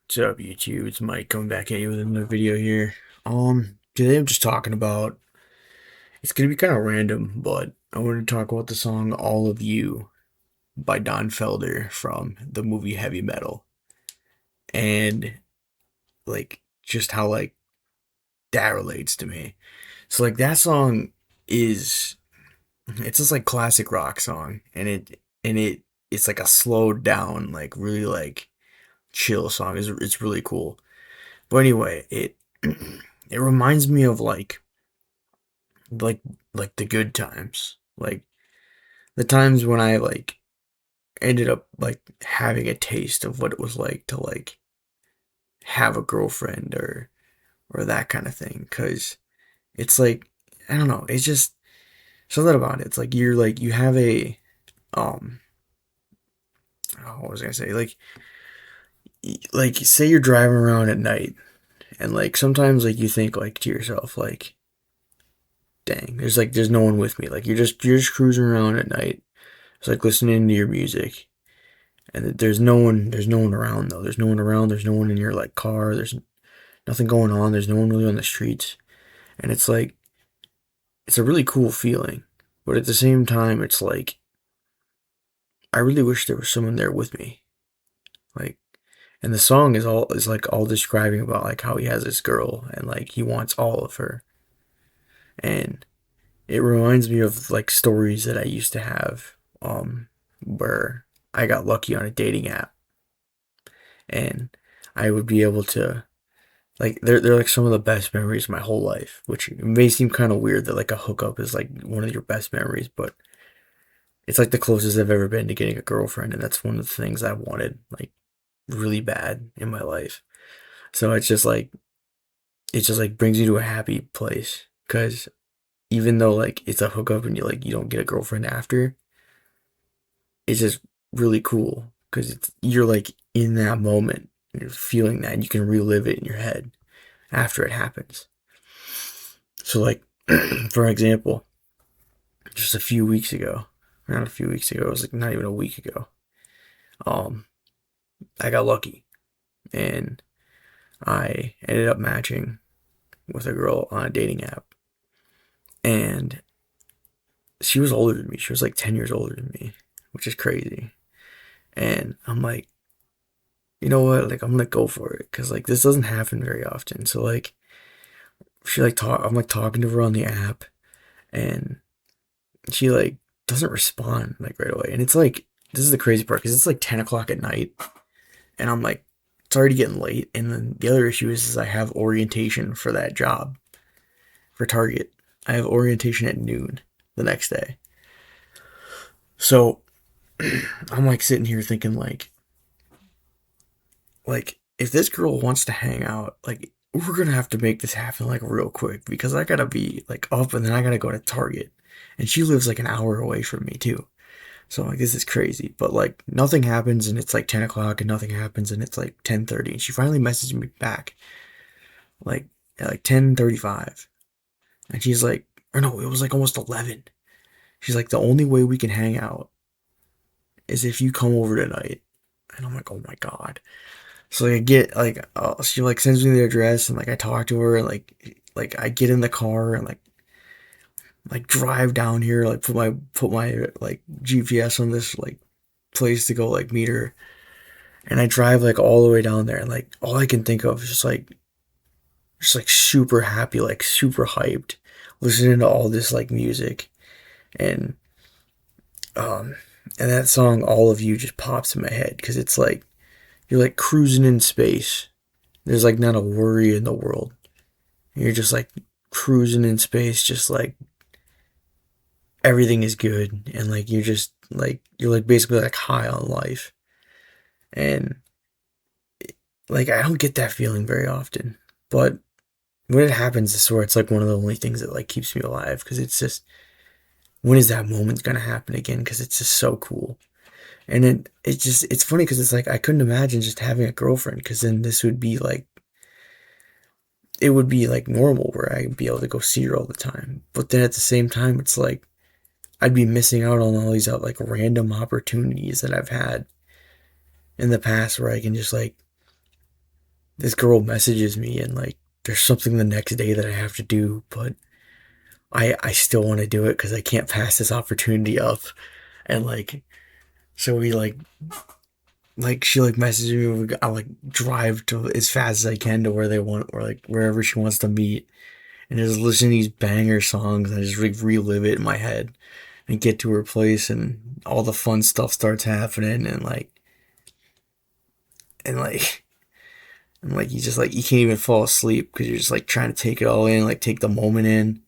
What's up, YouTube? It's Mike coming back at you with another video here. Today I'm just talking about. It's gonna be kind of random, but I wanted to talk about the song "All of You" by Don Felder from the movie Heavy Metal, and just how that relates to me. So that song is it's just classic rock song, and it's like a slowed down, really chill song. It's really cool. But anyway, it it reminds me of like the good times. Like the times when I ended up having a taste of what it was like to have a girlfriend or that kind of thing. Cause it's I don't know, it's just something about it. It's you have a um oh, what was I gonna say? Say you're driving around at night and sometimes you think to yourself dang, there's no one with me. You're just cruising around at night. It's listening to your music, and there's no one around though. There's no one around. There's no one in your car. There's nothing going on. There's no one really on the streets, and it's a really cool feeling. But at the same time, it's I really wish there was someone there with me. Like, and the song is all describing about how he has this girl and he wants all of her, and it reminds me of stories that I used to have, where I got lucky on a dating app, and I would be able to they're some of the best memories of my whole life. Which may seem kind of weird that a hookup is one of your best memories, but it's the closest I've ever been to getting a girlfriend, and that's one of the things I wanted really bad in my life. So it just brings you to a happy place because even though it's a hookup and you don't get a girlfriend after, it's just really cool because you're in that moment and you're feeling that and you can relive it in your head after it happens. So for example, just a few weeks ago, not a few weeks ago, it was not even a week ago, um I got lucky and I ended up matching with a girl on a dating app, and she was older than me. She was 10 years older than me, which is crazy. And I'm you know what? I'm gonna go for it because this doesn't happen very often. So she I'm talking to her on the app, and she doesn't respond right away. And it's this is the crazy part because it's 10 o'clock at night, and I'm it's already getting late. And then the other issue is I have orientation for that job for Target. I have orientation at noon the next day. So I'm sitting here thinking if this girl wants to hang out, we're gonna have to make this happen real quick because I gotta be up and then I gotta go to Target, and she lives an hour away from me too. So this is crazy, but nothing happens, and it's 10 o'clock, and nothing happens, and it's 10:30, and she finally messaged me back at 10:35, and she's or no, it was almost 11. She's the only way we can hang out is if you come over tonight, and I'm oh my god. So I get she sends me the address, and I talk to her, and I get in the car and drive down here, put my GPS on this place to go meet her, and I drive all the way down there, and all I can think of is just super happy, super hyped, listening to all this music, and um and that song "All of You" just pops in my head because it's you're cruising in space. There's not a worry in the world. You're just cruising in space, just everything is good, and you're just you're basically high on life. And I don't get that feeling very often, but when it happens, it's where it's one of the only things that keeps me alive because it's just when is that moment gonna happen again? Because it's just so cool. And it's funny because it's I couldn't imagine just having a girlfriend because then this would be it would be normal where I'd be able to go see her all the time. But then at the same time, it's I'd be missing out on all these random opportunities that I've had in the past where I can just this girl messages me and like there's something the next day that I have to do, but I still want to do it because I can't pass this opportunity up. And like, so we like she like messages me. I like drive to as fast as I can to where they want, or like wherever she wants to meet, and just listen to these banger songs. And I just like relive it in my head and get to her place, and all the fun stuff starts happening, and like and like you just like you can't even fall asleep because you're just like trying to take it all in, like take the moment in.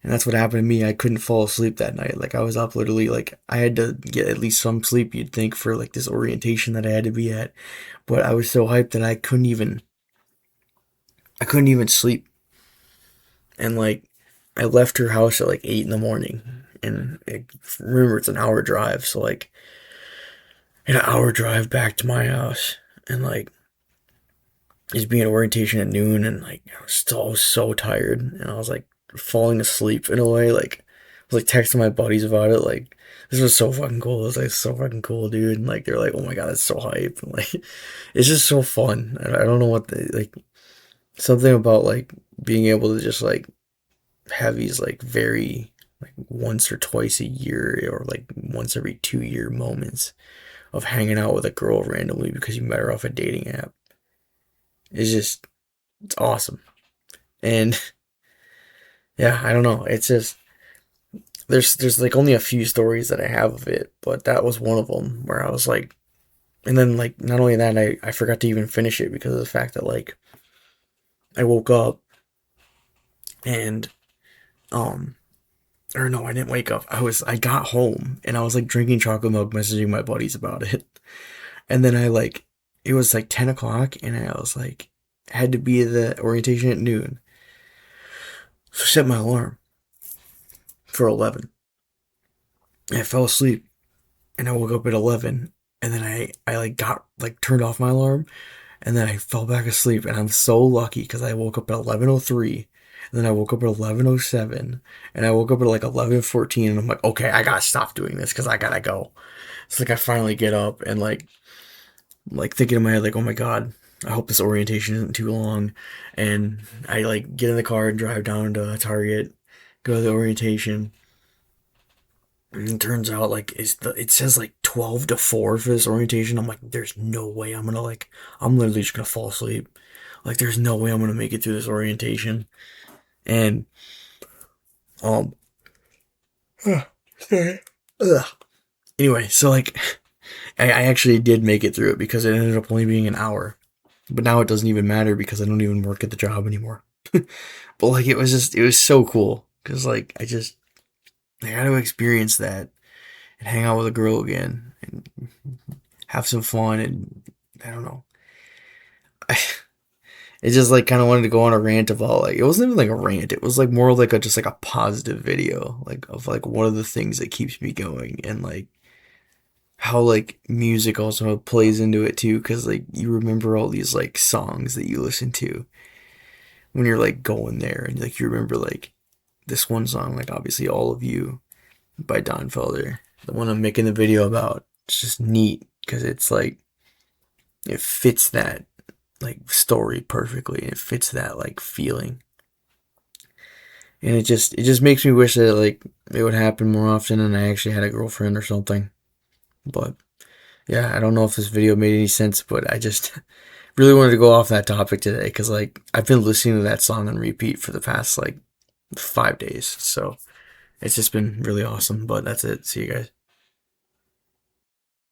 And that's what happened to me. I couldn't fall asleep that night. Like I was up literally like I had to get at least some sleep, you'd think, for like this orientation that I had to be at. But I was so hyped that I couldn't even sleep. And like I left her house at like 8 in the morning. And remember it's an hour drive, so like an hour drive back to my house. And like just being at orientation at noon, and like I was still so tired, and I was like falling asleep in a way. Like I was like texting my buddies about it, like this was so fucking cool. It was like so fucking cool, dude. And like they're like, oh my god, that's so hype. And like it's just so fun. I don't know what the like something about like being able to just like have these like very like once or twice a year or like once every 2 year moments of hanging out with a girl randomly because you met her off a dating app. It's awesome. And yeah, I don't know. It's just there's like only a few stories that I have of it, but that was one of them where I was like, and then like not only that, I forgot to even finish it because of the fact that like I woke up and um or no, I didn't wake up. I got home and I was like drinking chocolate milk, messaging my buddies about it, and then I like it was like 10 o'clock, and I was like had to be at the orientation at noon, so I set my alarm for 11. And I fell asleep and I woke up at 11, and then I like got like turned off my alarm, and then I fell back asleep, and I'm so lucky because I woke up at 11:03, and then I woke up at 11:07, and I woke up at like 11:14, and I'm like, okay, I gotta stop doing this because I gotta go. It's like I finally get up and like thinking in my head like, oh my god, I hope this orientation isn't too long, and I like get in the car and drive down to Target, go to the orientation. And it turns out like it says like 12 to 4 for this orientation. I'm like, there's no way I'm literally just gonna fall asleep. Like there's no way I'm gonna make it through this orientation. And um sorry. Ugh. Anyway, so like I actually did make it through it because it ended up only being an hour. But now it doesn't even matter because I don't even work at the job anymore. But like it was so cool. Cause like I got to experience that and hang out with a girl again and have some fun, and I don't know. I it just like kind of wanted to go on a rant about like it wasn't even like a rant. It was like more like a just like a positive video like of like one of the things that keeps me going, and like how like music also plays into it too, because like you remember all these like songs that you listen to when you're like going there, and like you remember like this one song, like obviously All of You by Don Felder, the one I'm making the video about. It's just neat because it's like it fits that like story perfectly, and it fits that like feeling, and it just makes me wish that like it would happen more often and I actually had a girlfriend or something. But yeah, I don't know if this video made any sense, but I just really wanted to go off that topic today because like I've been listening to that song on repeat for the past like 5 days, so it's just been really awesome. But that's it. See you guys.